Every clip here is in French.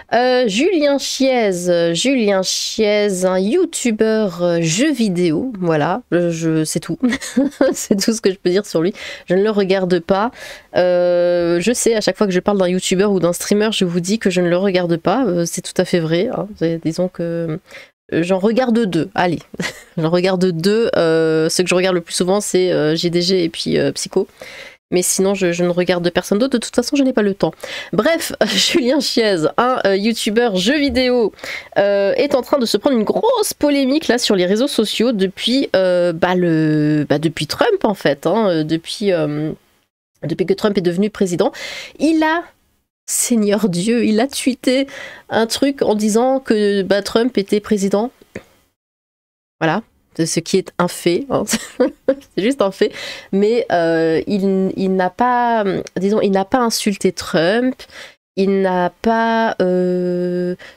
Julien Chiez, un youtubeur jeux vidéo, voilà, c'est tout. C'est tout ce que je peux dire sur lui. Je ne le regarde pas. Je sais, à chaque fois que je parle d'un youtubeur ou d'un streamer, je vous dis que je ne le regarde pas. C'est tout à fait vrai, hein. Disons que j'en regarde deux, allez. J'en regarde deux. Ce que je regarde le plus souvent, c'est GDG et puis Psycho. Mais sinon, je ne regarde personne d'autre. De toute façon, je n'ai pas le temps. Bref, Julien Chiez, un youtubeur jeux vidéo, est en train de se prendre une grosse polémique là sur les réseaux sociaux depuis, depuis Trump en fait. Hein, depuis que Trump est devenu président. Il a, Seigneur Dieu, il a tweeté un truc en disant que Trump était président. Voilà. Ce qui est un fait, hein. C'est juste un fait, mais il n'a pas, disons, il n'a pas insulté Trump, il n'a pas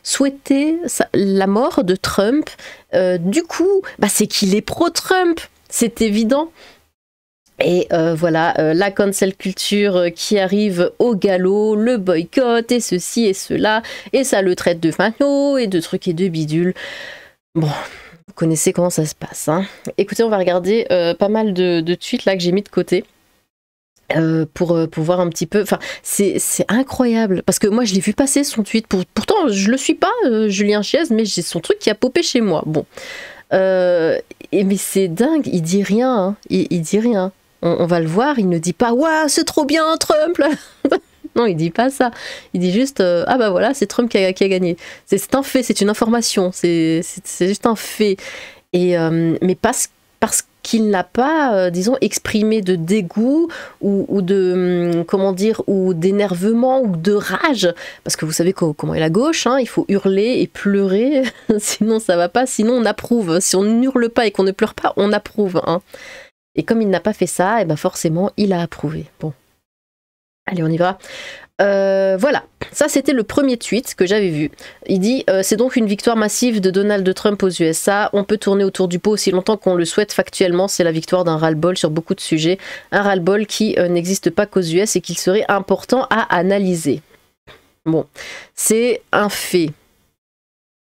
souhaité la mort de Trump. Du coup, c'est qu'il est pro-Trump, c'est évident. Et voilà, la cancel culture qui arrive au galop, le boycott et ceci et cela, et ça le traite de facho et de trucs et de bidules. Bon. Vous connaissez comment ça se passe, hein. Écoutez, on va regarder pas mal de tweets là que j'ai mis de côté pour voir un petit peu. Enfin, c'est incroyable parce que moi je l'ai vu passer son tweet. Pourtant, je le suis pas, Julien Chiez, mais j'ai son truc qui a popé chez moi. Bon, mais c'est dingue. Il dit rien. Hein. Il dit rien. On va le voir. Il ne dit pas ouah, c'est trop bien Trump là. Non, il dit pas ça. Il dit juste ah bah voilà, c'est Trump qui a gagné. C'est un fait, c'est une information. C'est juste un fait. Et mais parce qu'il n'a pas, disons, exprimé de dégoût ou de comment dire, ou d'énervement ou de rage. Parce que vous savez comment est la gauche, hein, il faut hurler et pleurer, sinon ça va pas. Sinon on approuve. Si on n'hurle pas et qu'on ne pleure pas, on approuve. Hein. Et comme il n'a pas fait ça, et ben forcément il a approuvé. Bon. Allez, on y va. Voilà, ça c'était le premier tweet que j'avais vu. Il dit c'est donc une victoire massive de Donald Trump aux USA. On peut tourner autour du pot aussi longtemps qu'on le souhaite. Factuellement, c'est la victoire d'un ras-le-bol sur beaucoup de sujets. Un ras-le-bol qui n'existe pas qu'aux US et qu'il serait important à analyser. Bon, c'est un fait.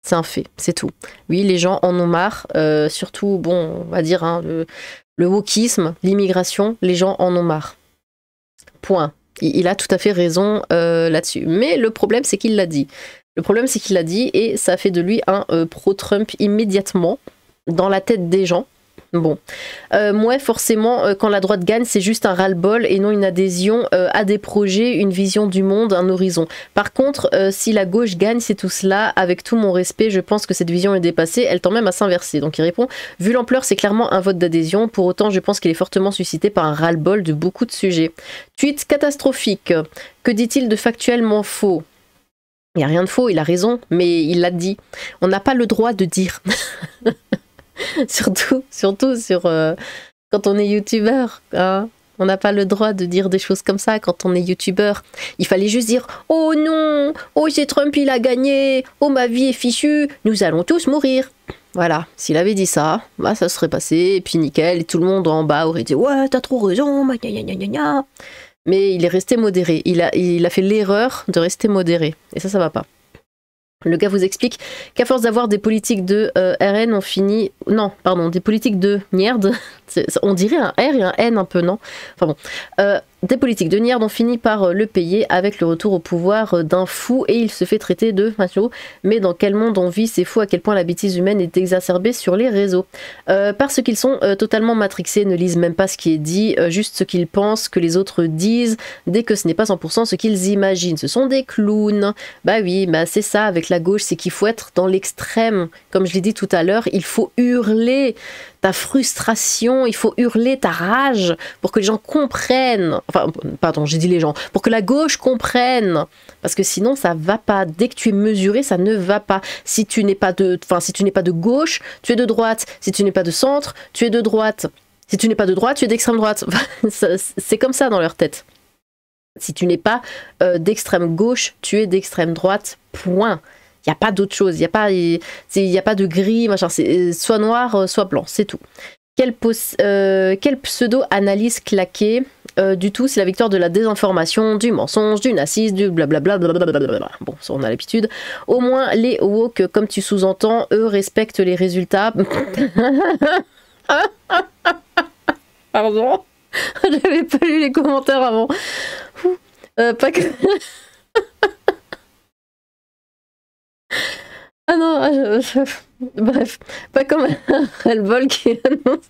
C'est un fait, c'est tout. Oui, les gens en ont marre. Surtout, bon, on va dire, hein, le wokisme, l'immigration, les gens en ont marre. Point. Il a tout à fait raison là-dessus. Mais le problème, c'est qu'il l'a dit. Le problème, c'est qu'il l'a dit et ça fait de lui un pro-Trump immédiatement dans la tête des gens. Bon. Moi, forcément, quand la droite gagne, c'est juste un ras-le-bol et non une adhésion à des projets, une vision du monde, un horizon. Par contre, si la gauche gagne, c'est tout cela. Avec tout mon respect, je pense que cette vision est dépassée. Elle tend même à s'inverser. Donc il répond, vu l'ampleur, c'est clairement un vote d'adhésion. Pour autant, je pense qu'il est fortement suscité par un ras-le-bol de beaucoup de sujets. Tweet catastrophique. Que dit-il de factuellement faux? Il n'y a rien de faux, il a raison, mais il l'a dit. On n'a pas le droit de dire. surtout sur quand on est youtubeur, hein. On n'a pas le droit de dire des choses comme ça quand on est youtubeur. Il fallait juste dire oh non, oh c'est Trump il a gagné, oh ma vie est fichue, nous allons tous mourir. Voilà, s'il avait dit ça, ça serait passé et puis nickel et tout le monde en bas aurait dit ouais t'as trop raison, gna gna gna gna. Mais il est resté modéré. Il a fait l'erreur de rester modéré et ça va pas. Le gars vous explique qu'à force d'avoir des politiques de RN, on finit... Non, pardon, des politiques de merde. On dirait un R et un N un peu, non? Enfin bon. Des politiques de merde, on finit par le payer avec le retour au pouvoir d'un fou et il se fait traiter de macho. Mais dans quel monde on vit? C'est fou à quel point la bêtise humaine est exacerbée sur les réseaux. Parce qu'ils sont totalement matrixés, ne lisent même pas ce qui est dit, juste ce qu'ils pensent que les autres disent, dès que ce n'est pas 100% ce qu'ils imaginent. Ce sont des clowns. Bah oui, c'est ça avec la gauche, c'est qu'il faut être dans l'extrême. Comme je l'ai dit tout à l'heure, il faut hurler ta frustration, il faut hurler ta rage pour que les gens comprennent. Enfin, pardon, j'ai dit les gens. Pour que la gauche comprenne. Parce que sinon, ça va pas. Dès que tu es mesuré, ça ne va pas. Si tu n'es pas de gauche, tu es de droite. Si tu n'es pas de centre, tu es de droite. Si tu n'es pas de droite, tu es d'extrême droite. C'est comme ça dans leur tête. Si tu n'es pas d'extrême gauche, tu es d'extrême droite. Point. Il n'y a pas d'autre chose, il n'y a pas de gris, machin, c'est soit noir, soit blanc, c'est tout. Quelle pseudo-analyse claquée. du tout, c'est la victoire de la désinformation, du mensonge, du nazisme, du blablabla. Blablabla. Bon, ça on a l'habitude. Au moins, les woke, comme tu sous-entends, eux respectent les résultats. Pardon, j'avais pas lu les commentaires avant. Pas que... Ah non, bref, pas comme un ras-le-bol qui annonce...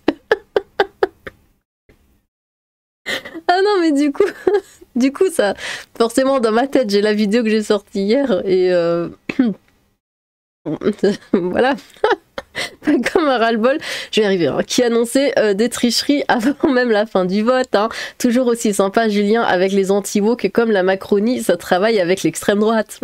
Ah non, mais du coup, ça, forcément, dans ma tête, j'ai la vidéo que j'ai sortie hier et voilà, pas comme un ras-le-bol, je vais y arriver, hein, qui annonçait des tricheries avant même la fin du vote. Hein. Toujours aussi sympa, Julien, avec les anti-woke, comme la Macronie, ça travaille avec l'extrême droite.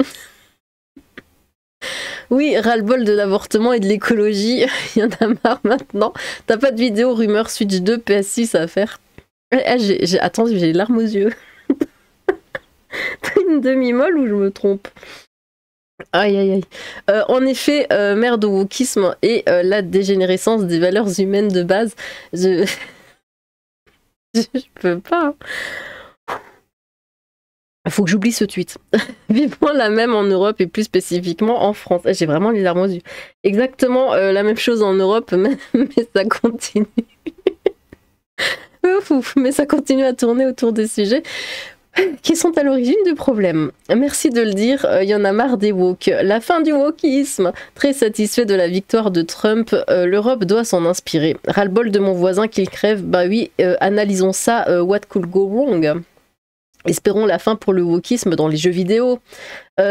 Oui, ras-le-bol de l'avortement et de l'écologie, il y en a marre maintenant. T'as pas de vidéo rumeur Switch 2 PS6 à faire? Attends, j'ai les larmes aux yeux. T'as une demi-molle ou je me trompe? Aïe aïe aïe. En effet, merde au wokisme et la dégénérescence des valeurs humaines de base. Je peux pas. Faut que j'oublie ce tweet. Vivement la même en Europe et plus spécifiquement en France. J'ai vraiment les larmes aux yeux. Exactement la même chose en Europe, mais ça continue. Mais ça continue à tourner autour des sujets qui sont à l'origine du problème. Merci de le dire, il y en a marre des woke. La fin du wokisme. Très satisfait de la victoire de Trump, l'Europe doit s'en inspirer. Ras-le-bol de mon voisin qu'il crève, bah oui, analysons ça, what could go wrong. Espérons la fin pour le wokisme dans les jeux vidéo.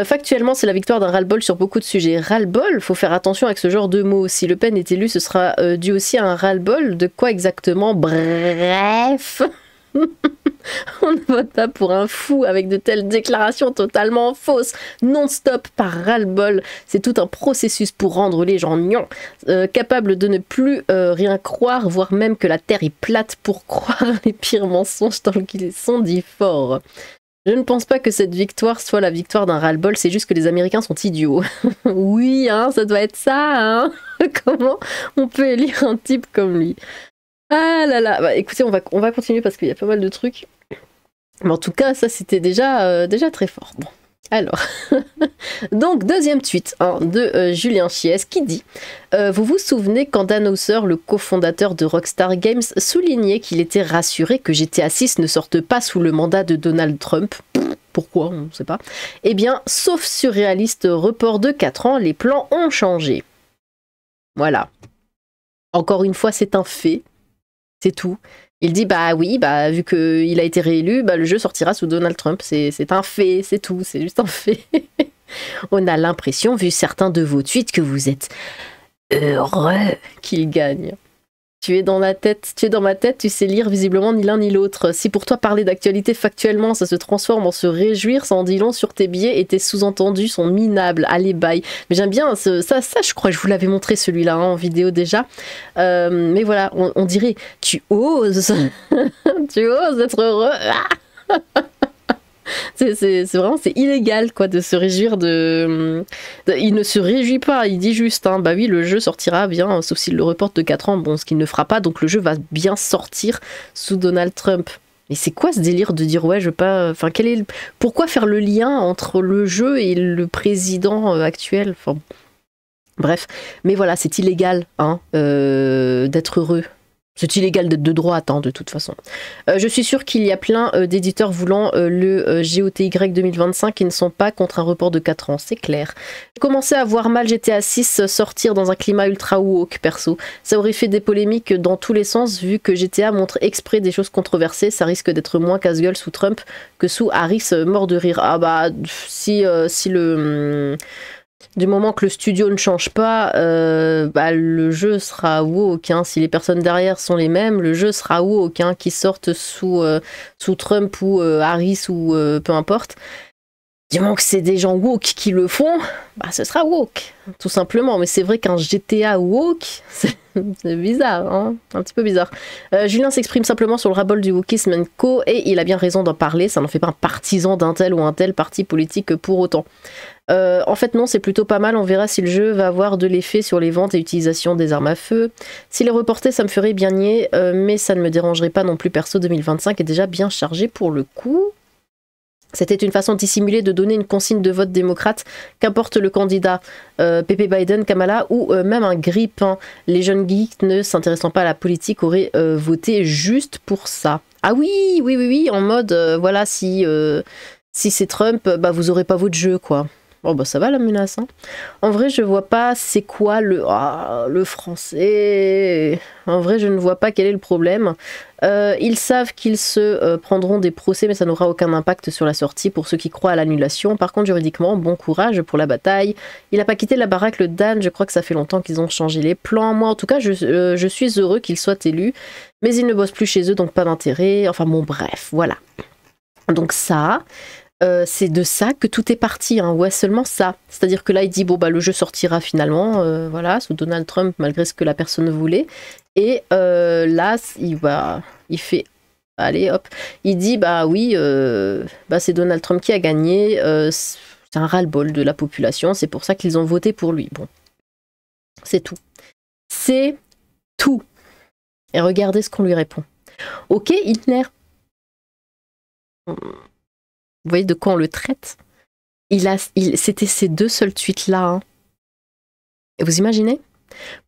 Factuellement, c'est la victoire d'un ras-le-bol sur beaucoup de sujets. Ras-le-bol, faut faire attention avec ce genre de mots. Si Le Pen est élu, ce sera dû aussi à un ras-le-bol. De quoi exactement? Bref. On ne vote pas pour un fou avec de telles déclarations totalement fausses, non-stop par ras-le-bol. C'est tout un processus pour rendre les gens nions, capables de ne plus rien croire, voire même que la Terre est plate pour croire les pires mensonges tant qu'ils sont dits forts. Je ne pense pas que cette victoire soit la victoire d'un ras-le-bol, c'est juste que les Américains sont idiots. Oui, hein, ça doit être ça, hein. Comment on peut élire un type comme lui? Ah là là, bah, écoutez, on va continuer parce qu'il y a pas mal de trucs. Mais en tout cas, ça c'était déjà très fort. Bon, alors. Donc, deuxième tweet hein, de Julien Chies qui dit vous vous souvenez quand Dan Houser, le cofondateur de Rockstar Games, soulignait qu'il était rassuré que GTA 6 ne sorte pas sous le mandat de Donald Trump? Pourquoi? On ne sait pas. Eh bien, sauf surréaliste report de 4 ans, les plans ont changé. Voilà. Encore une fois, c'est un fait. C'est tout. Il dit bah oui, bah vu qu'il a été réélu, bah le jeu sortira sous Donald Trump. C'est un fait, c'est tout, c'est juste un fait. On a l'impression, vu certains de vos tweets, que vous êtes heureux qu'il gagne. Tu es dans ma tête, tu sais lire visiblement ni l'un ni l'autre. Si pour toi parler d'actualité factuellement, ça se transforme en se réjouir, ça en dit long sur tes billets et tes sous-entendus sont minables. Allez, bye. Mais j'aime bien ça, je crois que je vous l'avais montré celui-là hein, en vidéo déjà. Mais voilà, on dirait, tu oses, tu oses être heureux. C'est vraiment c'est illégal quoi de se réjouir il ne se réjouit pas, il dit juste hein, bah oui le jeu sortira bien sauf s'il le reporte de 4 ans, bon ce qu'il ne fera pas, donc le jeu va bien sortir sous Donald Trump. Mais c'est quoi ce délire de dire ouais je veux pas, enfin pourquoi faire le lien entre le jeu et le président actuel, enfin bref, mais voilà c'est illégal hein, d'être heureux. C'est illégal d'être de droite, hein, de toute façon. Je suis sûre qu'il y a plein d'éditeurs voulant le GOTY 2025 qui ne sont pas contre un report de 4 ans, c'est clair. J'ai commencé à voir mal GTA 6 sortir dans un climat ultra woke, perso. Ça aurait fait des polémiques dans tous les sens, vu que GTA montre exprès des choses controversées, ça risque d'être moins casse-gueule sous Trump que sous Harris, mort de rire. Ah bah, si le... Du moment que le studio ne change pas, bah, le jeu sera woke. Hein. Si les personnes derrière sont les mêmes, le jeu sera woke, hein, qu'ils sortent sous Trump ou Harris ou peu importe. Du moment que c'est des gens woke qui le font, bah ce sera woke, tout simplement. Mais c'est vrai qu'un GTA woke, c'est bizarre, hein, un petit peu bizarre. Julien s'exprime simplement sur le ras-bol du wokisme co, et il a bien raison d'en parler, ça n'en fait pas un partisan d'un tel ou un tel parti politique pour autant. En fait non, c'est plutôt pas mal, on verra si le jeu va avoir de l'effet sur les ventes et l'utilisation des armes à feu. S'il est reporté, ça me ferait bien nier, mais ça ne me dérangerait pas non plus, perso 2025 est déjà bien chargé pour le coup. C'était une façon dissimulée de donner une consigne de vote démocrate, qu'importe le candidat, Pepe Biden, Kamala ou même un grippin. Les jeunes geeks ne s'intéressant pas à la politique auraient voté juste pour ça. Ah oui, oui, oui, oui, en mode, voilà, si c'est Trump, bah vous aurez pas votre jeu, quoi. Oh bah ça va la menace, hein. En vrai je vois pas c'est quoi le français. En vrai je ne vois pas quel est le problème. Ils savent qu'ils se prendront des procès mais ça n'aura aucun impact sur la sortie pour ceux qui croient à l'annulation. Par contre juridiquement bon courage pour la bataille. Il n'a pas quitté la baraque le Dan, je crois que ça fait longtemps qu'ils ont changé les plans. Moi en tout cas je suis heureux qu'il soit élu. Mais il ne bosse plus chez eux donc pas d'intérêt. Enfin bon bref voilà. Donc ça... c'est de ça que tout est parti, hein. Ouais, seulement ça. C'est-à-dire que là, il dit, bon, bah, le jeu sortira finalement, voilà, sous Donald Trump, malgré ce que la personne voulait. Et là, il fait, allez, hop, il dit, bah oui, bah, c'est Donald Trump qui a gagné, c'est un ras-le-bol de la population, c'est pour ça qu'ils ont voté pour lui. Bon, c'est tout. C'est tout. Et regardez ce qu'on lui répond. Ok, Hitler. Vous voyez de quoi on le traite? C'était ces deux seuls tweets-là. Hein. Et vous imaginez?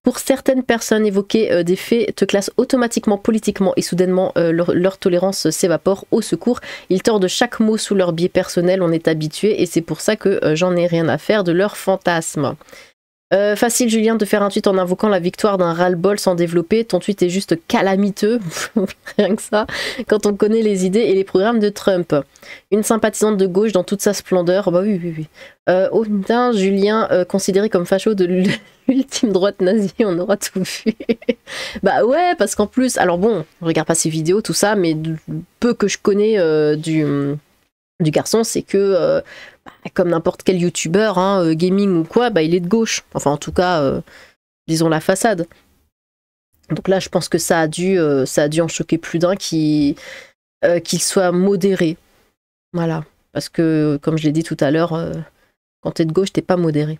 Pour certaines personnes, évoquer des faits te classe automatiquement politiquement et soudainement leur tolérance s'évapore. Au secours, ils tordent chaque mot sous leur biais personnel, on est habitué et c'est pour ça que j'en ai rien à faire de leurs fantasmes. Facile Julien de faire un tweet en invoquant la victoire d'un ras-le-bol sans développer, ton tweet est juste calamiteux, rien que ça, quand on connaît les idées et les programmes de Trump. Une sympathisante de gauche dans toute sa splendeur, bah oui, oui, oui. Oh putain, Julien, considéré comme facho de l'ultime droite nazie, on aura tout vu. Bah ouais, parce qu'en plus, alors bon, je regarde pas ses vidéos, tout ça, mais peu que je connais du garçon, c'est que comme n'importe quel youtubeur, hein, gaming ou quoi, bah, il est de gauche. Enfin, en tout cas, disons la façade. Donc là, je pense que ça a dû en choquer plus d'un qu'il soit modéré. Voilà. Parce que, comme je l'ai dit tout à l'heure, quand t'es de gauche, t'es pas modéré.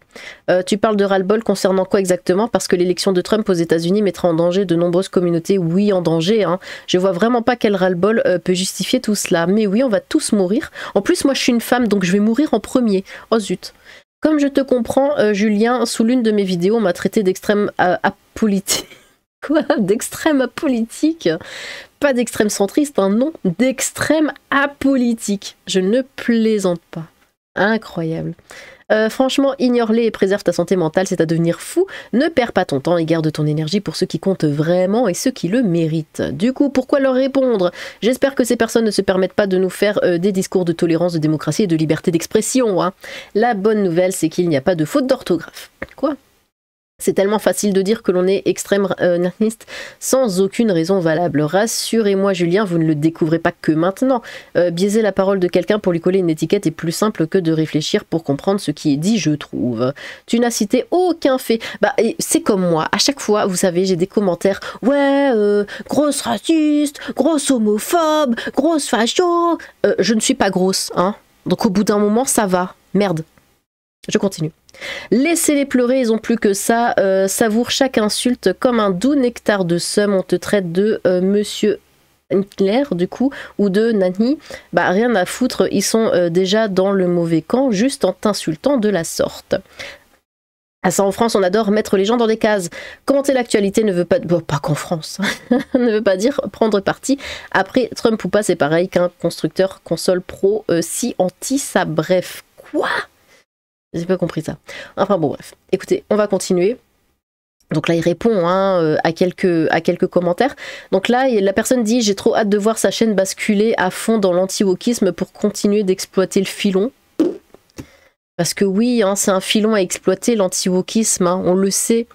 Tu parles de ras-le-bol concernant quoi exactement? Parce que l'élection de Trump aux États-Unis mettra en danger de nombreuses communautés. Oui, en danger. Hein. Je vois vraiment pas quel ras-le-bol peut justifier tout cela. Mais oui, on va tous mourir. En plus, moi, je suis une femme, donc je vais mourir en premier. Oh zut. Comme je te comprends, Julien, sous l'une de mes vidéos, on m'a traité d'extrême apolitique. Quoi? D'extrême apolitique? Pas d'extrême centriste, hein, non. D'extrême apolitique. Je ne plaisante pas. Incroyable. Franchement, ignore-les et préserve ta santé mentale, c'est à devenir fou. Ne perds pas ton temps et garde ton énergie pour ceux qui comptent vraiment et ceux qui le méritent. Du coup, pourquoi leur répondre? J'espère que ces personnes ne se permettent pas de nous faire des discours de tolérance, de démocratie et de liberté d'expression. Hein. La bonne nouvelle, c'est qu'il n'y a pas de faute d'orthographe. Quoi? C'est tellement facile de dire que l'on est extrême nerniste sans aucune raison valable. Rassurez-moi Julien, vous ne le découvrez pas que maintenant. Biaiser la parole de quelqu'un pour lui coller une étiquette est plus simple que de réfléchir pour comprendre ce qui est dit, je trouve. Tu n'as cité aucun fait. Bah, c'est comme moi, à chaque fois, vous savez, j'ai des commentaires. Ouais, grosse raciste, grosse homophobe, grosse facho. Je ne suis pas grosse, hein. Donc au bout d'un moment, ça va. Merde. Je continue. Laissez-les pleurer, ils ont plus que ça. Savoure chaque insulte comme un doux nectar de seum. On te traite de monsieur Hitler, du coup, ou de Nani. Bah, rien à foutre, ils sont déjà dans le mauvais camp, juste en t'insultant de la sorte. Ah ça, en France, on adore mettre les gens dans des cases. Commenter l'actualité ne veut pas... Bon, pas qu'en France. ne veut pas dire prendre parti. Après, Trump ou pas, c'est pareil qu'un constructeur console pro si anti ça. Bref, quoi? J'ai pas compris ça. Enfin bon bref. Écoutez, on va continuer. Donc là il répond hein, à quelques commentaires. Donc là la personne dit j'ai trop hâte de voir sa chaîne basculer à fond dans l'anti-wokisme pour continuer d'exploiter le filon. Parce que oui, hein, c'est un filon à exploiter l'anti-wokisme, hein, on le sait.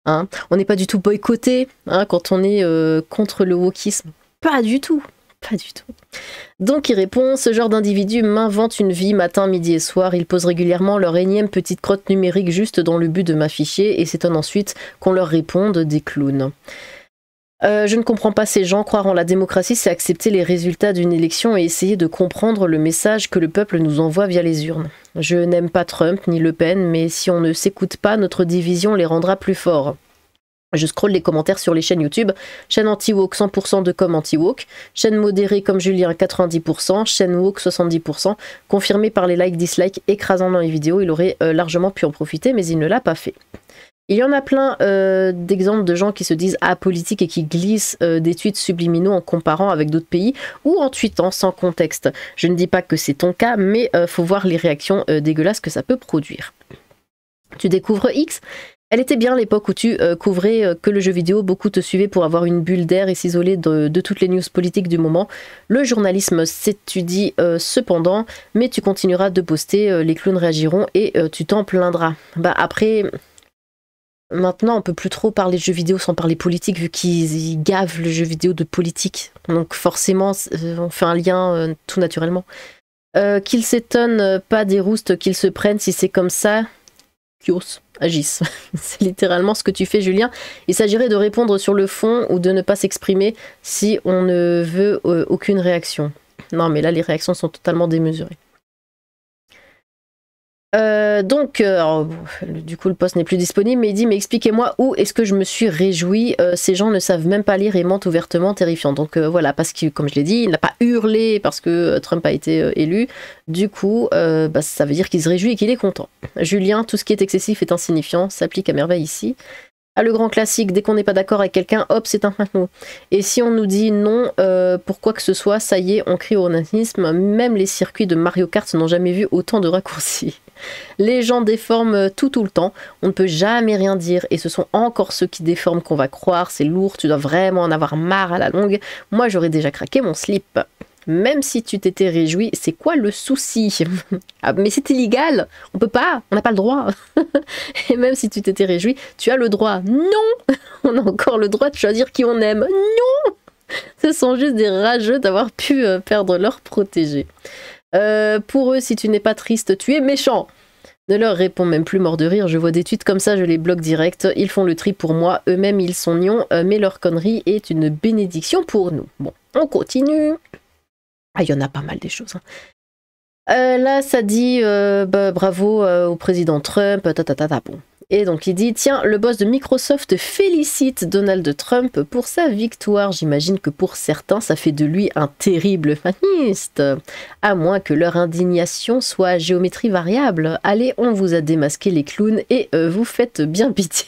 Hein. On n'est pas du tout boycotté hein, quand on est contre le wokisme. Pas du tout. Pas du tout. Donc il répond, ce genre d'individu m'invente une vie matin, midi et soir. Ils posent régulièrement leur énième petite crotte numérique juste dans le but de m'afficher et s'étonnent ensuite qu'on leur réponde des clowns. Je ne comprends pas ces gens. Croire en la démocratie, c'est accepter les résultats d'une élection et essayer de comprendre le message que le peuple nous envoie via les urnes. Je n'aime pas Trump ni Le Pen, mais si on ne s'écoute pas, notre division les rendra plus forts. Je scrolle les commentaires sur les chaînes YouTube. Chaîne anti-woke, 100% de com anti-woke. Chaîne modérée comme Julien, 90%. Chaîne woke, 70%. Confirmé par les likes, dislikes écrasants dans les vidéos. Il aurait largement pu en profiter, mais il ne l'a pas fait. Il y en a plein d'exemples de gens qui se disent apolitiques et qui glissent des tweets subliminaux en comparant avec d'autres pays ou en tweetant sans contexte. Je ne dis pas que c'est ton cas, mais faut voir les réactions dégueulasses que ça peut produire. Tu découvres X ? Elle était bien l'époque où tu couvrais que le jeu vidéo, beaucoup te suivaient pour avoir une bulle d'air et s'isoler de toutes les news politiques du moment. Le journalisme s'étudie cependant, mais tu continueras de poster, les clowns réagiront et tu t'en plaindras. Bah après... Maintenant, on peut plus trop parler de jeux vidéo sans parler politique, vu qu'ils gavent le jeu vidéo de politique. Donc forcément, on fait un lien tout naturellement. Qu'ils s'étonnent pas des roustes qu'ils se prennent, si c'est comme ça, Kios, agissent. C'est littéralement ce que tu fais, Julien. Il s'agirait de répondre sur le fond ou de ne pas s'exprimer si on ne veut aucune réaction. Non, mais là, les réactions sont totalement démesurées. Alors, du coup le post n'est plus disponible, mais il dit mais expliquez-moi où est-ce que je me suis réjoui, ces gens ne savent même pas lire et mentent ouvertement, terrifiant. Donc voilà, parce que comme je l'ai dit, il n'a pas hurlé parce que Trump a été élu, du coup ça veut dire qu'il se réjouit et qu'il est content. Julien, tout ce qui est excessif est insignifiant, s'applique à merveille ici. Ah, le grand classique, dès qu'on n'est pas d'accord avec quelqu'un, hop, c'est un mot. Et si on nous dit non pour quoi que ce soit, ça y est, on crie au nazisme. Même les circuits de Mario Kart n'ont jamais vu autant de raccourcis. Les gens déforment tout le temps, on ne peut jamais rien dire, et ce sont encore ceux qui déforment qu'on va croire, c'est lourd, tu dois vraiment en avoir marre à la longue. Moi j'aurais déjà craqué mon slip. Même si tu t'étais réjoui, c'est quoi le souci? Ah, mais c'est illégal, on peut pas, on n'a pas le droit. Et même si tu t'étais réjoui, tu as le droit. Non, on a encore le droit de choisir qui on aime. Non, ce sont juste des rageux d'avoir pu perdre leur protégé. Pour eux, si tu n'es pas triste, tu es méchant. Ne leur réponds même plus, mort de rire, je vois des tweets comme ça, je les bloque direct. Ils font le tri pour moi, eux-mêmes ils sont nions, mais leur connerie est une bénédiction pour nous. Bon, on continue. Ah, il y en a pas mal des choses. Là, ça dit bravo au président Trump, bon. Et donc il dit, tiens, le boss de Microsoft félicite Donald Trump pour sa victoire. J'imagine que pour certains, ça fait de lui un terrible faniste. À moins que leur indignation soit à géométrie variable. Allez, on vous a démasqué les clowns et vous faites bien pitié.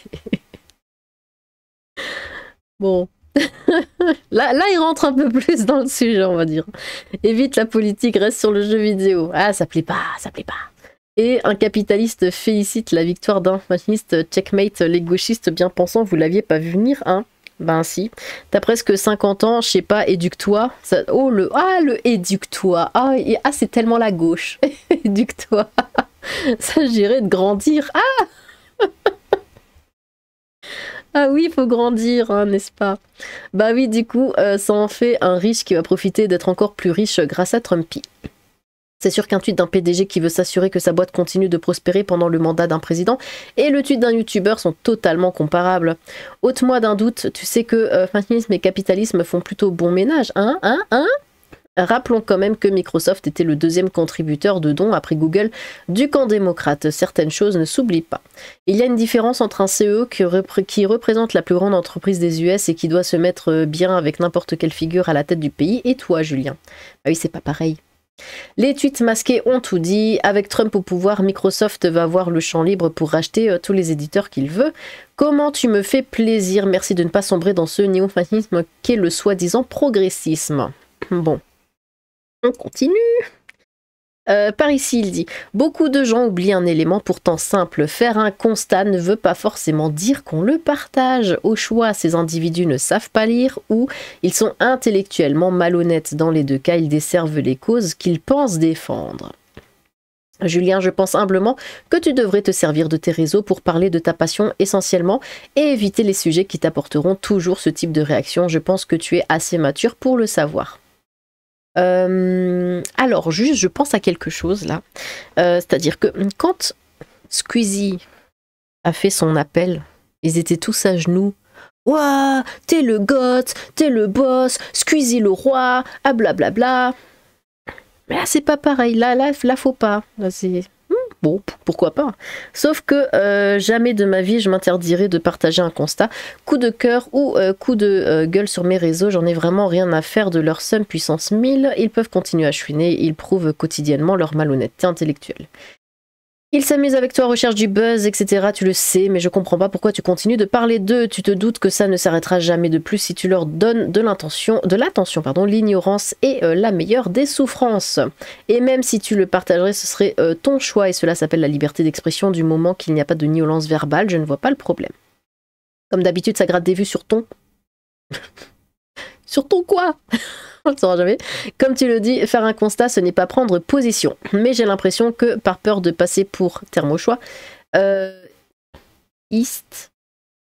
Bon. Là, il rentre un peu plus dans le sujet, on va dire. Évite la politique, reste sur le jeu vidéo. Ah, ça plaît pas, ça plaît pas. Et un capitaliste félicite la victoire d'un fasciste, checkmate les gauchistes bien pensants, vous l'aviez pas vu venir, hein? Ben si. T'as presque 50 ans, je sais pas, éduque-toi. Oh, le éduque-toi. Ah, c'est tellement la gauche. Éduque-toi. S'agirait de grandir. Ah Ah oui, il faut grandir, hein, n'est-ce pas? Bah oui, du coup, ça en fait un riche qui va profiter d'être encore plus riche grâce à Trumpy. C'est sûr qu'un tweet d'un PDG qui veut s'assurer que sa boîte continue de prospérer pendant le mandat d'un président et le tweet d'un youtubeur sont totalement comparables. Ôte-moi d'un doute, tu sais que fascisme et capitalisme font plutôt bon ménage, hein? Rappelons quand même que Microsoft était le deuxième contributeur de dons après Google du camp démocrate. Certaines choses ne s'oublient pas. Il y a une différence entre un CEO qui représente la plus grande entreprise des US et qui doit se mettre bien avec n'importe quelle figure à la tête du pays et toi, Julien. Bah oui, c'est pas pareil. Les tweets masqués ont tout dit. Avec Trump au pouvoir, Microsoft va avoir le champ libre pour racheter tous les éditeurs qu'il veut. Comment tu me fais plaisir. Merci de ne pas sombrer dans ce néo-fascisme qu'est le soi-disant progressisme. Bon. On continue. Par ici, il dit « Beaucoup de gens oublient un élément pourtant simple. Faire un constat ne veut pas forcément dire qu'on le partage. Au choix, ces individus ne savent pas lire ou ils sont intellectuellement malhonnêtes. Dans les deux cas, ils desservent les causes qu'ils pensent défendre. » Julien, je pense humblement que tu devrais te servir de tes réseaux pour parler de ta passion essentiellement et éviter les sujets qui t'apporteront toujours ce type de réaction. Je pense que tu es assez mature pour le savoir. Alors, juste, je pense à quelque chose là. C'est-à-dire que quand Squeezie a fait son appel, ils étaient tous à genoux. Ouah, t'es le goth, t'es le boss, Squeezie le roi, ah blablabla. Mais là, c'est pas pareil. Là, faut pas. Là, c'est... Bon, pourquoi pas. Sauf que jamais de ma vie je m'interdirais de partager un constat. Coup de cœur ou coup de gueule sur mes réseaux, j'en ai vraiment rien à faire de leur somme puissance 1000. Ils peuvent continuer à chouiner, ils prouvent quotidiennement leur malhonnêteté intellectuelle. Ils s'amusent avec toi, recherchent du buzz, etc. Tu le sais, mais je comprends pas pourquoi tu continues de parler d'eux. Tu te doutes que ça ne s'arrêtera jamais de plus si tu leur donnes de l'attention, l'ignorance est la meilleure des souffrances. Et même si tu le partagerais, ce serait ton choix, et cela s'appelle la liberté d'expression du moment qu'il n'y a pas de violence verbale, je ne vois pas le problème. Comme d'habitude, ça gratte des vues sur ton... Sur ton quoi? On ne saura jamais. Comme tu le dis, faire un constat, ce n'est pas prendre position. Mais j'ai l'impression que, par peur de passer pour terme au choix,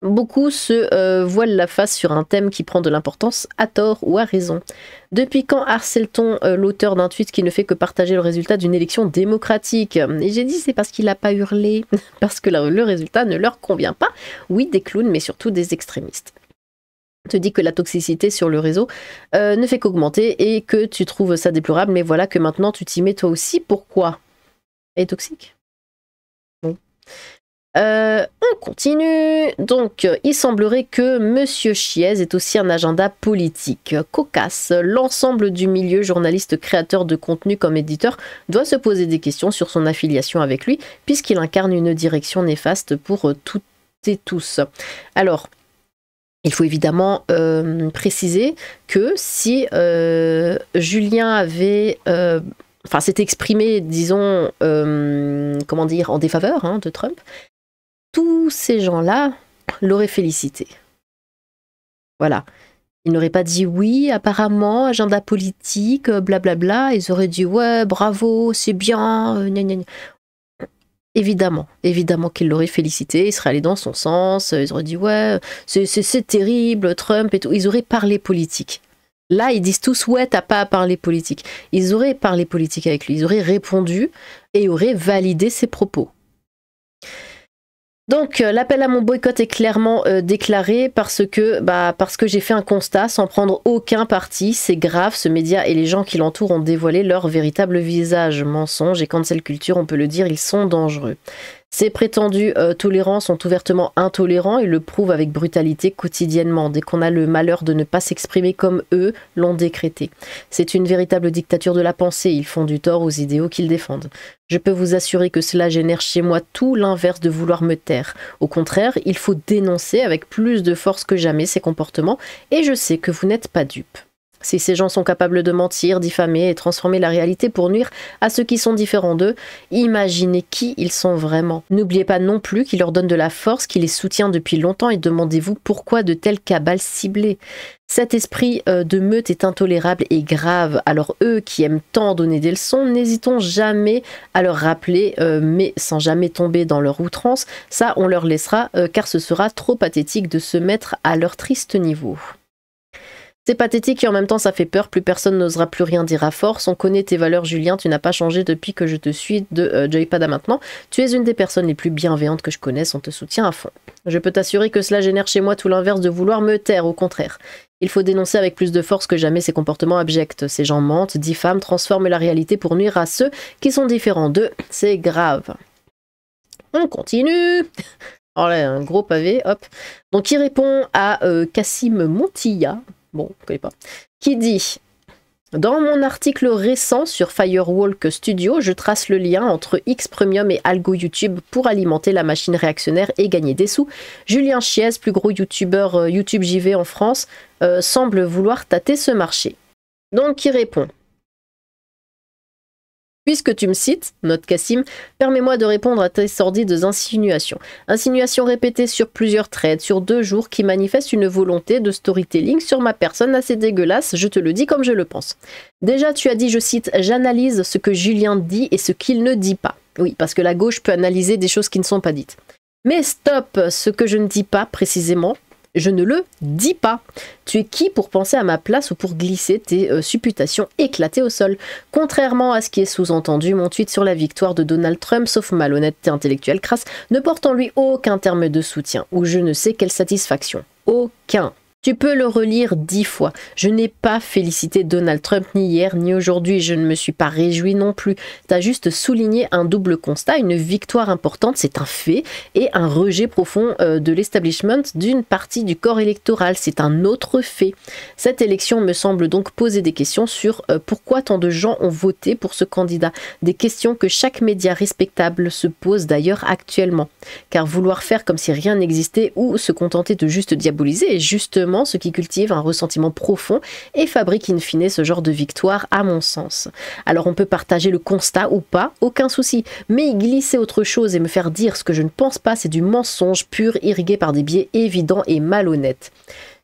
beaucoup se voilent la face sur un thème qui prend de l'importance à tort ou à raison. Depuis quand harcèle-t-on l'auteur d'un tweet qui ne fait que partager le résultat d'une élection démocratique? Et j'ai dit c'est parce qu'il n'a pas hurlé, parce que le résultat ne leur convient pas. Oui, des clowns, mais surtout des extrémistes. Te dit que la toxicité sur le réseau ne fait qu'augmenter et que tu trouves ça déplorable, mais voilà que maintenant tu t'y mets toi aussi. Pourquoi? Elle est toxique. Bon. On continue. Donc, il semblerait que Monsieur Chiez ait aussi un agenda politique cocasse. L'ensemble du milieu, journaliste, créateur de contenu comme éditeur, doit se poser des questions sur son affiliation avec lui, puisqu'il incarne une direction néfaste pour toutes et tous. Alors, il faut évidemment préciser que si Julien avait... s'est exprimé, disons, comment dire, en défaveur de Trump, tous ces gens-là l'auraient félicité. Voilà. Ils n'auraient pas dit oui, apparemment, agenda politique, blablabla. Ils auraient dit ouais, bravo, c'est bien, gna gna gna. Évidemment qu'ils l'auraient félicité, ils seraient allés dans son sens, ils auraient dit ouais, c'est terrible, Trump et tout. Ils auraient parlé politique. Là, ils disent tous ouais, t'as pas à parler politique. Ils auraient parlé politique avec lui, ils auraient répondu et auraient validé ses propos. Donc l'appel à mon boycott est clairement déclaré parce que j'ai fait un constat sans prendre aucun parti. C'est grave, ce média et les gens qui l'entourent ont dévoilé leur véritable visage. Mensonge et cancel culture, on peut le dire, ils sont dangereux. Ces prétendus tolérants sont ouvertement intolérants et le prouvent avec brutalité quotidiennement, dès qu'on a le malheur de ne pas s'exprimer comme eux l'ont décrété. C'est une véritable dictature de la pensée, ils font du tort aux idéaux qu'ils défendent. Je peux vous assurer que cela génère chez moi tout l'inverse de vouloir me taire. Au contraire, il faut dénoncer avec plus de force que jamais ces comportements, et je sais que vous n'êtes pas dupes. Si ces gens sont capables de mentir, diffamer et transformer la réalité pour nuire à ceux qui sont différents d'eux, imaginez qui ils sont vraiment. N'oubliez pas non plus qu'ils leur donnent de la force, qui les soutient depuis longtemps et demandez-vous pourquoi de telles cabales ciblées. Cet esprit de meute est intolérable et grave, alors eux qui aiment tant donner des leçons, n'hésitons jamais à leur rappeler, mais sans jamais tomber dans leur outrance, ça on leur laissera car ce sera trop pathétique de se mettre à leur triste niveau. C'est pathétique et en même temps ça fait peur, plus personne n'osera plus rien dire à force. On connaît tes valeurs Julien, tu n'as pas changé depuis que je te suis de Joypad à maintenant. Tu es une des personnes les plus bienveillantes que je connaisse, on te soutient à fond. Je peux t'assurer que cela génère chez moi tout l'inverse de vouloir me taire, au contraire. Il faut dénoncer avec plus de force que jamais ces comportements abjects. Ces gens mentent, diffament, transforment la réalité pour nuire à ceux qui sont différents d'eux. C'est grave. On continue. Oh là, un gros pavé, hop. Donc il répond à Cassim Montilla. Bon, je ne connais pas. Qui dit « Dans mon article récent sur Firewalk Studio, je trace le lien entre X Premium et Algo YouTube pour alimenter la machine réactionnaire et gagner des sous. Julien Chiez, plus gros youtubeur YouTube JV en France, semble vouloir tâter ce marché. » Donc, il répond « Puisque tu me cites, note Cassim, permets-moi de répondre à tes sordides insinuations. Insinuations répétées sur plusieurs threads, sur 2 jours, qui manifestent une volonté de storytelling sur ma personne assez dégueulasse, je te le dis comme je le pense. Déjà, tu as dit, je cite, « J'analyse ce que Julien dit et ce qu'il ne dit pas. » Oui, parce que la gauche peut analyser des choses qui ne sont pas dites. Mais stop, ce que je ne dis pas, précisément, Je ne le dis pas. Tu es qui pour penser à ma place ou pour glisser tes supputations éclatées au sol? Contrairement à ce qui est sous-entendu, mon tweet sur la victoire de Donald Trump, sauf malhonnêteté intellectuelle crasse, ne porte en lui aucun terme de soutien ou je ne sais quelle satisfaction. Aucun. Tu peux le relire 10 fois. Je n'ai pas félicité Donald Trump ni hier ni aujourd'hui. Je ne me suis pas réjoui non plus. Tu as juste souligné un double constat, une victoire importante, c'est un fait, et un rejet profond de l'establishment d'une partie du corps électoral. C'est un autre fait. Cette élection me semble donc poser des questions sur pourquoi tant de gens ont voté pour ce candidat. Des questions que chaque média respectable se pose d'ailleurs actuellement. Car vouloir faire comme si rien n'existait ou se contenter de juste diaboliser est justement ce qui cultive un ressentiment profond et fabrique in fine ce genre de victoire à mon sens. Alors on peut partager le constat ou pas, aucun souci, mais y glisser autre chose et me faire dire ce que je ne pense pas, c'est du mensonge pur irrigué par des biais évidents et malhonnêtes.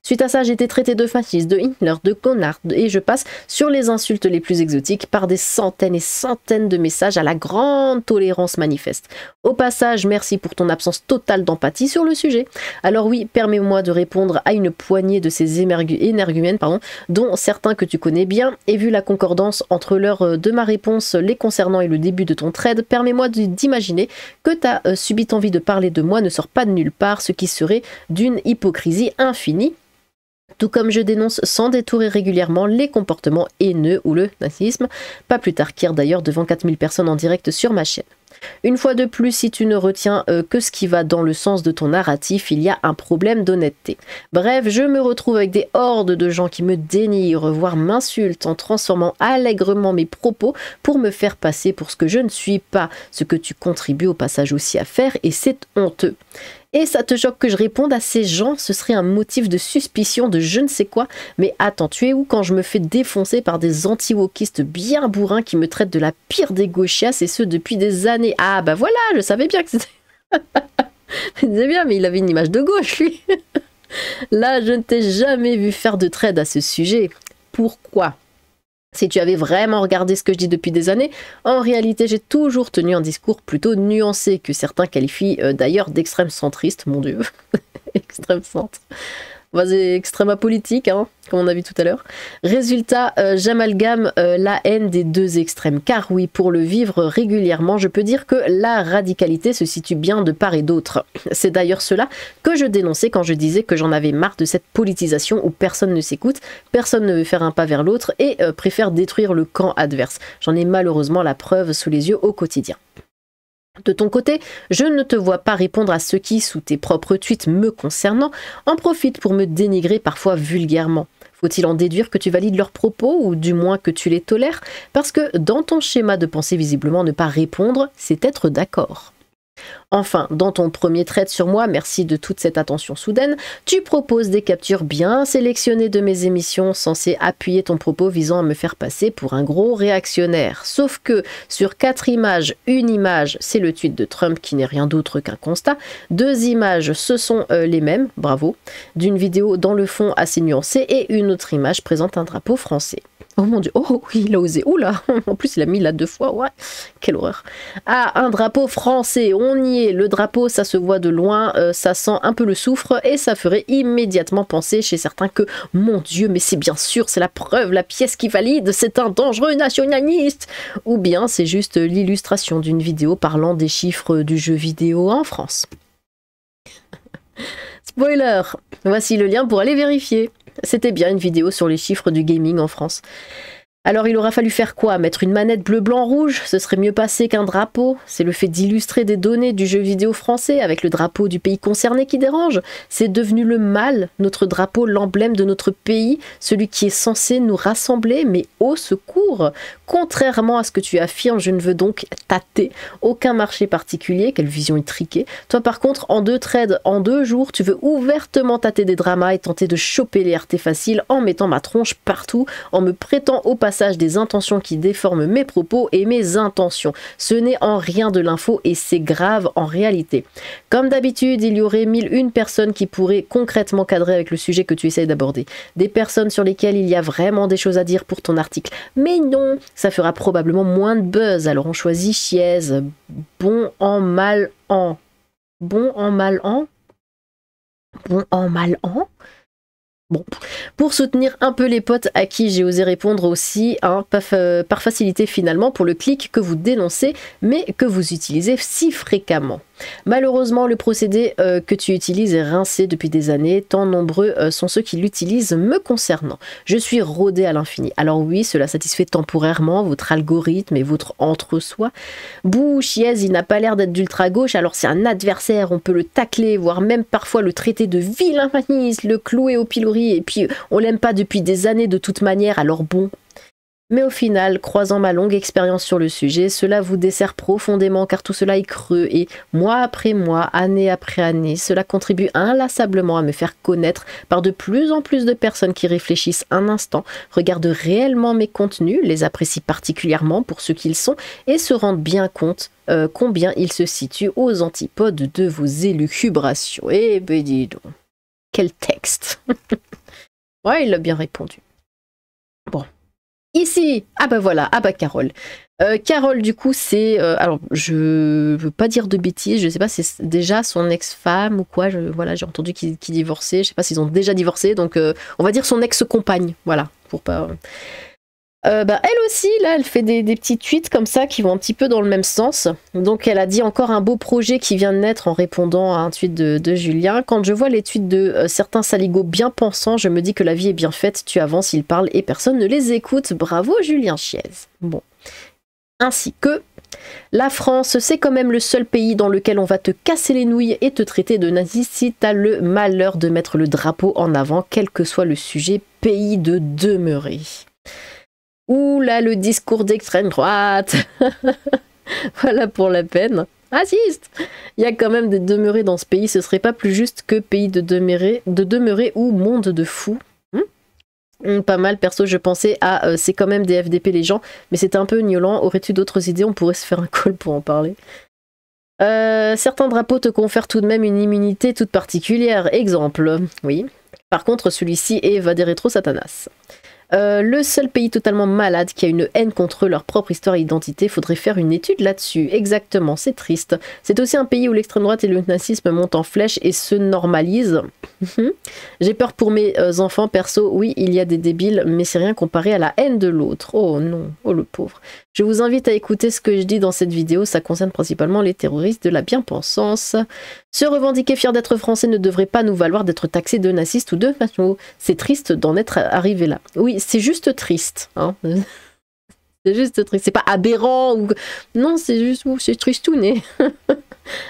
Suite à ça, j'ai été traité de fasciste, de Hitler, de connard, et je passe sur les insultes les plus exotiques par des centaines et centaines de messages à la grande tolérance manifeste. Au passage, merci pour ton absence totale d'empathie sur le sujet. Alors oui, permets-moi de répondre à une poignée de ces énergumènes, dont certains que tu connais bien, et vu la concordance entre l'heure de ma réponse les concernant et le début de ton thread, permets-moi d'imaginer que ta subite envie de parler de moi ne sort pas de nulle part, ce qui serait d'une hypocrisie infinie. Tout comme je dénonce sans détour et régulièrement les comportements haineux ou le nazisme, pas plus tard qu'hier d'ailleurs devant 4000 personnes en direct sur ma chaîne. Une fois de plus, si tu ne retiens que ce qui va dans le sens de ton narratif, il y a un problème d'honnêteté. Bref, je me retrouve avec des hordes de gens qui me dénigrent, voire m'insultent en transformant allègrement mes propos pour me faire passer pour ce que je ne suis pas, ce que tu contribues au passage aussi à faire, et c'est honteux. Et ça te choque que je réponde à ces gens, ce serait un motif de suspicion de je ne sais quoi, mais attends, tu es où quand je me fais défoncer par des anti-wokistes bien bourrins qui me traitent de la pire des gauchias, et ce depuis des années? Ah bah voilà, je savais bien que c'était... Je disais bien, mais il avait une image de gauche, lui. Là, je ne t'ai jamais vu faire de trade à ce sujet. Pourquoi ? Si tu avais vraiment regardé ce que je dis depuis des années, en réalité j'ai toujours tenu un discours plutôt nuancé, que certains qualifient d'ailleurs d'extrême centriste, mon Dieu, extrême centre. C'est extrême apolitique, hein, comme on a vu tout à l'heure. Résultat, j'amalgame la haine des deux extrêmes, car oui, pour le vivre régulièrement, je peux dire que la radicalité se situe bien de part et d'autre. C'est d'ailleurs cela que je dénonçais quand je disais que j'en avais marre de cette politisation où personne ne s'écoute, personne ne veut faire un pas vers l'autre et préfère détruire le camp adverse. J'en ai malheureusement la preuve sous les yeux au quotidien. De ton côté, je ne te vois pas répondre à ceux qui, sous tes propres tweets me concernant, en profitent pour me dénigrer parfois vulgairement. Faut-il en déduire que tu valides leurs propos, ou du moins que tu les tolères? Parce que dans ton schéma de pensée, visiblement, ne pas répondre, c'est être d'accord. Enfin, dans ton premier trait sur moi, merci de toute cette attention soudaine, tu proposes des captures bien sélectionnées de mes émissions censées appuyer ton propos visant à me faire passer pour un gros réactionnaire. Sauf que sur 4 images, une image, c'est le tweet de Trump qui n'est rien d'autre qu'un constat. 2 images, ce sont les mêmes, bravo, d'une vidéo dans le fond assez nuancée et une autre image présente un drapeau français. Oh mon Dieu, oh oui, il a osé, oula, en plus il a mis là 2 fois, ouais, quelle horreur. Ah, un drapeau français, on y est, le drapeau ça se voit de loin, ça sent un peu le soufre et ça ferait immédiatement penser chez certains que, mon Dieu, mais c'est bien sûr, c'est la preuve, la pièce qui valide, c'est un dangereux nationaliste. Ou bien c'est juste l'illustration d'une vidéo parlant des chiffres du jeu vidéo en France. Spoiler, voici le lien pour aller vérifier. C'était bien une vidéo sur les chiffres du gaming en France. Alors il aura fallu faire quoi? Mettre une manette bleu-blanc-rouge? Ce serait mieux passé qu'un drapeau? C'est le fait d'illustrer des données du jeu vidéo français avec le drapeau du pays concerné qui dérange. C'est devenu le mal, notre drapeau, l'emblème de notre pays, celui qui est censé nous rassembler, mais au secours! Contrairement à ce que tu affirmes, je ne veux donc tâter aucun marché particulier, quelle vision étriquée. Toi par contre, en 2 trades, en 2 jours, tu veux ouvertement tâter des dramas et tenter de choper les RT faciles en mettant ma tronche partout, en me prêtant au passage des intentions qui déforment mes propos et mes intentions. Ce n'est en rien de l'info et c'est grave en réalité. Comme d'habitude, il y aurait 1001 personnes qui pourraient concrètement cadrer avec le sujet que tu essayes d'aborder. Des personnes sur lesquelles il y a vraiment des choses à dire pour ton article. Mais non, ça fera probablement moins de buzz, alors on choisit Chiez. Bon en mal en. Bon en mal en? Bon an, mal an. Bon, pour soutenir un peu les potes à qui j'ai osé répondre aussi, hein, par facilité finalement pour le clic que vous dénoncez, mais que vous utilisez si fréquemment. Malheureusement, le procédé que tu utilises est rincé depuis des années, tant nombreux sont ceux qui l'utilisent me concernant. Je suis rodée à l'infini. Alors oui, cela satisfait temporairement votre algorithme et votre entre-soi. Bouh, chiez, il n'a pas l'air d'être d'ultra-gauche, alors c'est un adversaire, on peut le tacler, voire même parfois le traiter de vilain maniste, le clouer au pilori, et puis on l'aime pas depuis des années de toute manière, alors bon. Mais au final, croisant ma longue expérience sur le sujet, cela vous dessert profondément car tout cela est creux et mois après mois, année après année, cela contribue inlassablement à me faire connaître par de plus en plus de personnes qui réfléchissent un instant, regardent réellement mes contenus, les apprécient particulièrement pour ce qu'ils sont et se rendent bien compte combien ils se situent aux antipodes de vos élucubrations. Eh ben dis donc, quel texte. Ouais, il a bien répondu. Bon. Ici, ah bah voilà, ah bah Carole. Carole, du coup, c'est... alors, je veux pas dire de bêtises, je sais pas si c'est déjà son ex-femme ou quoi, voilà, j'ai entendu qu'ils divorçaient, je sais pas s'ils ont déjà divorcé, donc on va dire son ex-compagne, voilà, pour pas... bah, elle aussi, là, elle fait des petits tweets comme ça qui vont un petit peu dans le même sens. Donc, elle a dit encore un beau projet qui vient de naître en répondant à un tweet de Julien. Quand je vois les tweets de certains saligots bien pensants, je me dis que la vie est bien faite. Tu avances, ils parlent et personne ne les écoute. Bravo, Julien Chiez. Bon. Ainsi que la France, c'est quand même le seul pays dans lequel on va te casser les nouilles et te traiter de nazi si t'as le malheur de mettre le drapeau en avant, quel que soit le sujet, pays de demeurer. Ouh là, le discours d'extrême droite. Voilà pour la peine. Raciste. Il y a quand même des demeurés dans ce pays. Ce serait pas plus juste que pays de demeurer ou monde de fous. Pas mal, perso, je pensais à c'est quand même des FDP les gens, mais c'était un peu gnôlant. Aurais-tu d'autres idées? On pourrait se faire un call pour en parler. Certains drapeaux te confèrent tout de même une immunité toute particulière. Exemple, oui. Par contre, celui-ci est va des rétro Satanas. Le seul pays totalement malade qui a une haine contre leur propre histoire et identité, faudrait faire une étude là-dessus. Exactement, c'est triste. C'est aussi un pays où l'extrême droite et le nazisme montent en flèche et se normalisent. J'ai peur pour mes enfants, perso, oui, il y a des débiles, mais c'est rien comparé à la haine de l'autre. Oh non, oh le pauvre. Je vous invite à écouter ce que je dis dans cette vidéo, ça concerne principalement les terroristes de la bien-pensance. Se revendiquer fier d'être français ne devrait pas nous valoir d'être taxé de naziste ou de macho. C'est triste d'en être arrivé là. Oui, c'est juste triste. Hein. C'est juste triste. C'est pas aberrant ou... Non, c'est juste... c'est tristouné.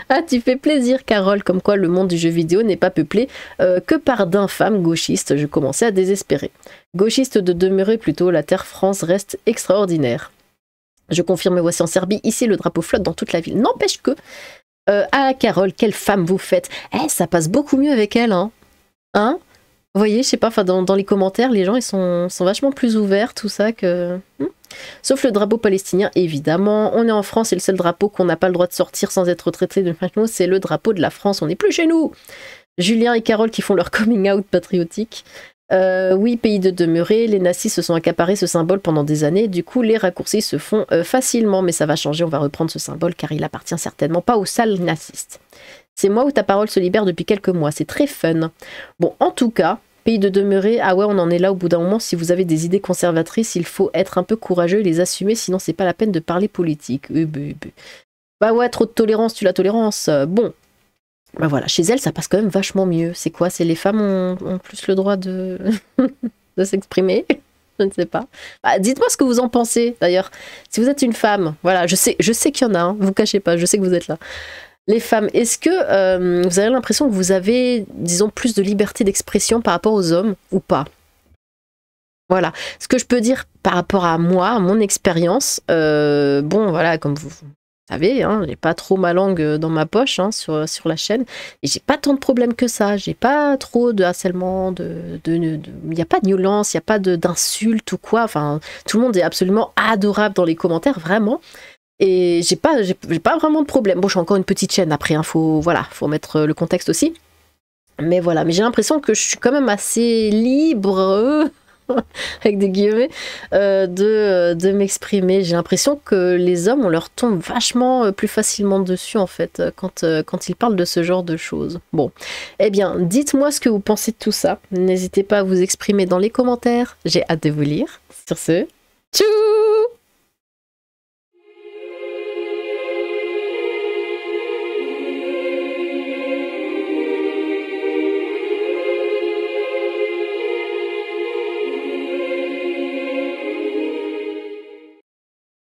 Ah, tu fais plaisir, Carole, comme quoi le monde du jeu vidéo n'est pas peuplé que par d'infâmes gauchistes. Je commençais à désespérer. Gauchiste de demeurer plutôt, la terre France reste extraordinaire. Je confirme, voici en Serbie, ici le drapeau flotte dans toute la ville. N'empêche que... ah, Carole, quelle femme vous faites. Eh, ça passe beaucoup mieux avec elle, hein. Hein? Vous voyez, je sais pas, dans les commentaires, les gens ils sont vachement plus ouverts, tout ça, que... Sauf le drapeau palestinien, évidemment. On est en France et le seul drapeau qu'on n'a pas le droit de sortir sans être traité de façon, c'est le drapeau de la France. On n'est plus chez nous. Julien et Carole qui font leur coming out patriotique. Oui, pays de demeurer, les nazis se sont accaparés ce symbole pendant des années, du coup les raccourcis se font facilement, mais ça va changer, on va reprendre ce symbole car il appartient certainement pas aux sales nazistes. C'est moi où ta parole se libère depuis quelques mois, c'est très fun. Bon, en tout cas, pays de demeurer, ah ouais, on en est là au bout d'un moment, si vous avez des idées conservatrices, il faut être un peu courageux et les assumer, sinon c'est pas la peine de parler politique. Bah ouais, trop de tolérance, tu la tolérance, bon. Bah voilà, chez elle, ça passe quand même vachement mieux. C'est quoi? C'est les femmes ont plus le droit de, de s'exprimer? Je ne sais pas. Bah, dites-moi ce que vous en pensez, d'ailleurs. Si vous êtes une femme, voilà, je sais qu'il y en a, hein, vous cachez pas, je sais que vous êtes là. Les femmes, est-ce que vous avez l'impression que vous avez, disons, plus de liberté d'expression par rapport aux hommes ou pas? Voilà. Ce que je peux dire par rapport à moi, à mon expérience, bon, voilà, comme vous savez, hein, j'ai pas trop ma langue dans ma poche hein, sur la chaîne, et j'ai pas tant de problèmes que ça, j'ai pas trop de harcèlement, il n'y a pas de violence, il n'y a pas d'insultes ou quoi, enfin, tout le monde est absolument adorable dans les commentaires, vraiment. Et j'ai pas vraiment de problème. Bon, je suis encore une petite chaîne après, hein, faut mettre le contexte aussi. Mais voilà, mais j'ai l'impression que je suis quand même assez libre avec des guillemets, de m'exprimer. J'ai l'impression que les hommes, on leur tombe vachement plus facilement dessus, en fait, quand ils parlent de ce genre de choses. Bon, eh bien, dites-moi ce que vous pensez de tout ça. N'hésitez pas à vous exprimer dans les commentaires. J'ai hâte de vous lire. Sur ce, tchou!